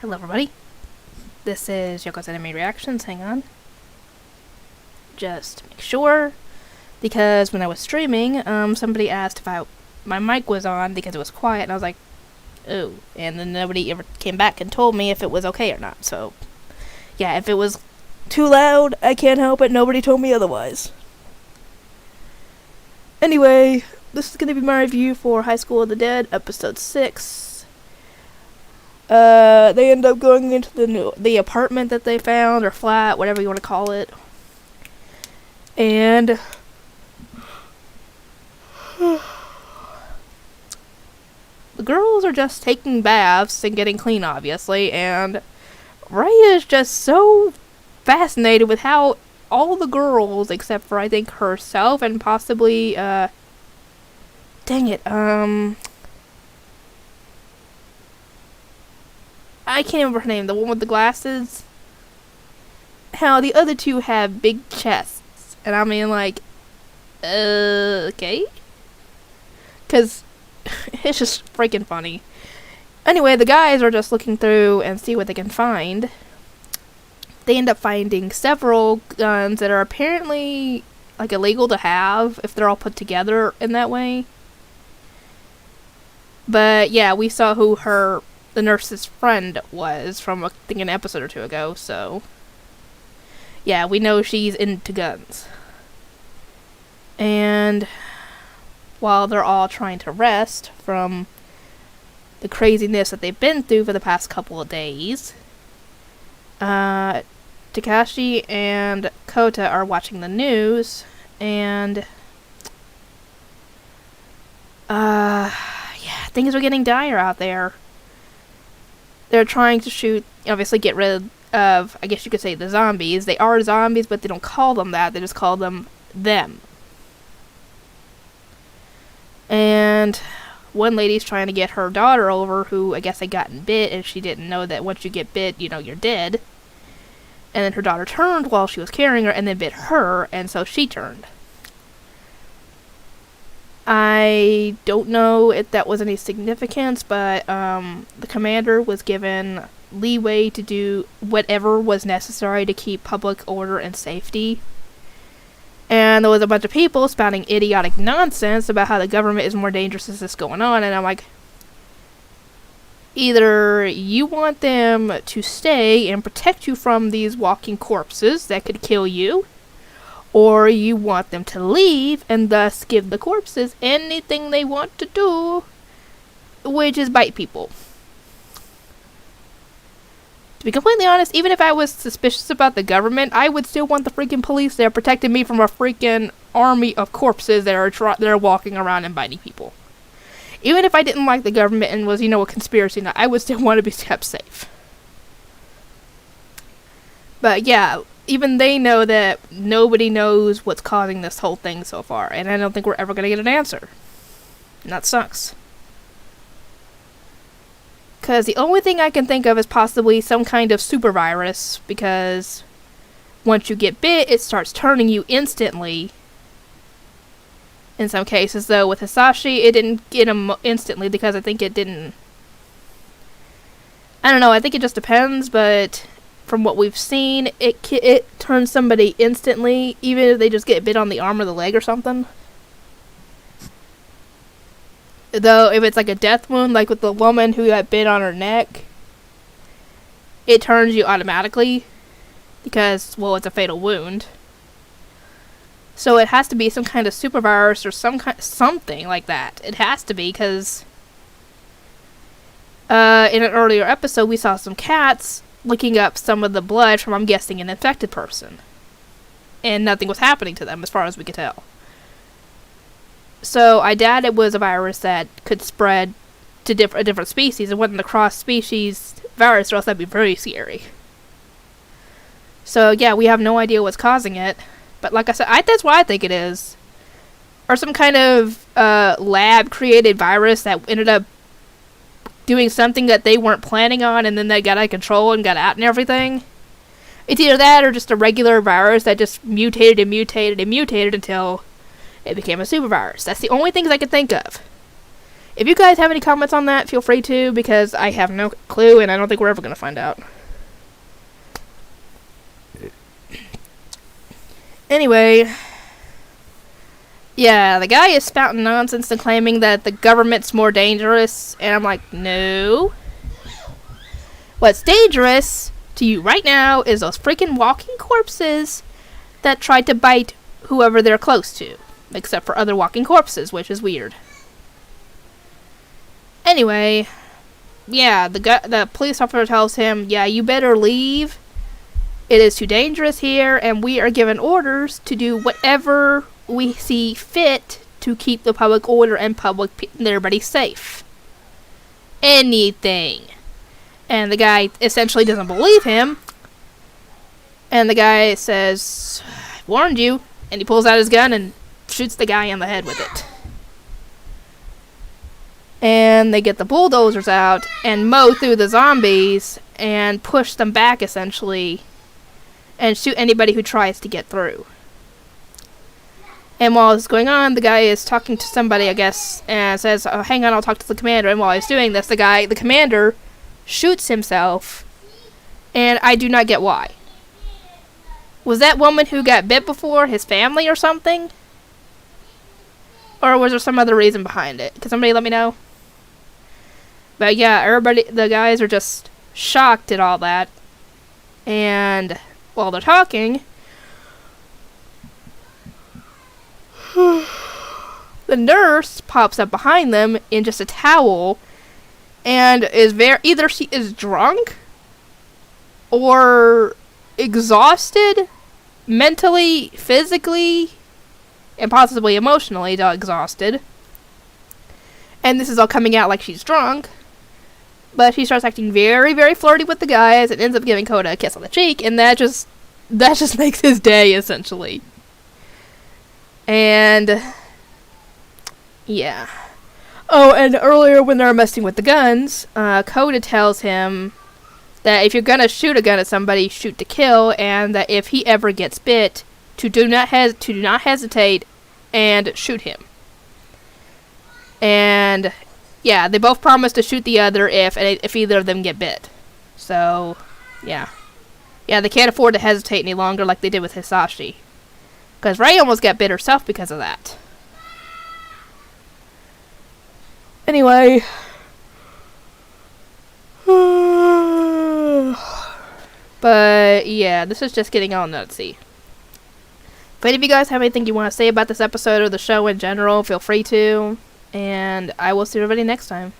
Hello everybody, this is Yoko's Anime Reactions. Hang on, just make sure, because when I was streaming, somebody asked if my mic was on because it was quiet, and I was like, oh, and then nobody ever came back and told me if it was okay or not. So yeah, if it was too loud, I can't help it, nobody told me otherwise. Anyway, this is going to be my review for High School of the Dead, episode 6. They end up going into the apartment that they found, or flat, whatever you want to call it. And the girls are just taking baths and getting clean, obviously, and Ray is just so fascinated with how all the girls, except for I think herself and possibly, dang it, I can't remember her name, the one with the glasses, how the other two have big chests, and I mean, like, okay? Because it's just freaking funny. Anyway, the guys are just looking through and see what they can find. They end up finding several guns that are apparently, like, illegal to have if they're all put together in that way. But, yeah, we saw who the nurse's friend was from, I think, an episode or two ago, so yeah, we know she's into guns. And while they're all trying to rest from the craziness that they've been through for the past couple of days, Takashi and Kota are watching the news, and yeah, things are getting dire out there. They're trying to obviously get rid of, I guess you could say, the zombies. They are zombies, but they don't call them that. They just call them. And one lady's trying to get her daughter over, who I guess had gotten bit, and she didn't know that once you get bit, you know, you're dead. And then her daughter turned while she was carrying her, and then bit her, and so she turned. I don't know if that was any significance, but the commander was given leeway to do whatever was necessary to keep public order and safety. And there was a bunch of people spouting idiotic nonsense about how the government is more dangerous as this is going on, and I'm like, either you want them to stay and protect you from these walking corpses that could kill you, or you want them to leave and thus give the corpses anything they want to do, which is bite people. To be completely honest, even if I was suspicious about the government, I would still want the freaking police there protecting me from a freaking army of corpses that are walking around and biting people. Even if I didn't like the government and was, a conspiracy nut, I would still want to be kept safe. But yeah, even they know that nobody knows what's causing this whole thing so far, and I don't think we're ever going to get an answer. And that sucks. Because the only thing I can think of is possibly some kind of super virus, because once you get bit, it starts turning you instantly. In some cases, though, with Hisashi, it didn't get him instantly, because I think it didn't. I don't know, I think it just depends, but from what we've seen, it turns somebody instantly, even if they just get bit on the arm or the leg or something. Though, if it's like a death wound, like with the woman who got bit on her neck, it turns you automatically, because, well, it's a fatal wound. So it has to be some kind of super virus or something like that. It has to be, because in an earlier episode, we saw some cats licking up some of the blood from, I'm guessing, an infected person. And nothing was happening to them, as far as we could tell. So I doubt it was a virus that could spread to a different species. It wasn't a cross-species virus, or else that'd be very scary. So yeah, we have no idea what's causing it. But like I said, that's what I think it is. Or some kind of lab-created virus that ended up doing something that they weren't planning on, and then they got out of control and got out and everything. It's either that or just a regular virus that just mutated and mutated and mutated until it became a super virus. That's the only things I can think of. If you guys have any comments on that, feel free to, because I have no clue, and I don't think we're ever going to find out. Anyway, yeah, the guy is spouting nonsense and claiming that the government's more dangerous, and I'm like, no. What's dangerous to you right now is those freaking walking corpses that tried to bite whoever they're close to, except for other walking corpses, which is weird. Anyway, yeah, the police officer tells him, yeah, you better leave. It is too dangerous here, and we are given orders to do whatever we see fit to keep the public order and everybody safe. Anything. And the guy essentially doesn't believe him. And the guy says, I warned you. And he pulls out his gun and shoots the guy in the head with it. And they get the bulldozers out and mow through the zombies and push them back, essentially, and shoot anybody who tries to get through. And while this is going on, the guy is talking to somebody, I guess, and says, oh, hang on, I'll talk to the commander. And while he's doing this, the commander, shoots himself, and I do not get why. Was that woman who got bit before his family or something? Or was there some other reason behind it? Can somebody let me know? But yeah, the guys are just shocked at all that. And while they're talking, the nurse pops up behind them in just a towel and is either she is drunk or exhausted, mentally, physically, and possibly emotionally exhausted. And this is all coming out like she's drunk. But she starts acting very, very flirty with the guys and ends up giving Coda a kiss on the cheek, and that just makes his day, essentially. And yeah. Oh, and earlier when they're messing with the guns, Coda tells him that if you're gonna shoot a gun at somebody, shoot to kill, and that if he ever gets bit, to do not hesitate and shoot him. And yeah, they both promise to shoot the other if either of them get bit. So, yeah. Yeah, they can't afford to hesitate any longer like they did with Hisashi. Because Rei almost got bit herself because of that. Anyway. But, yeah, this is just getting all nutsy. But if you guys have anything you want to say about this episode or the show in general, feel free to. And I will see everybody next time.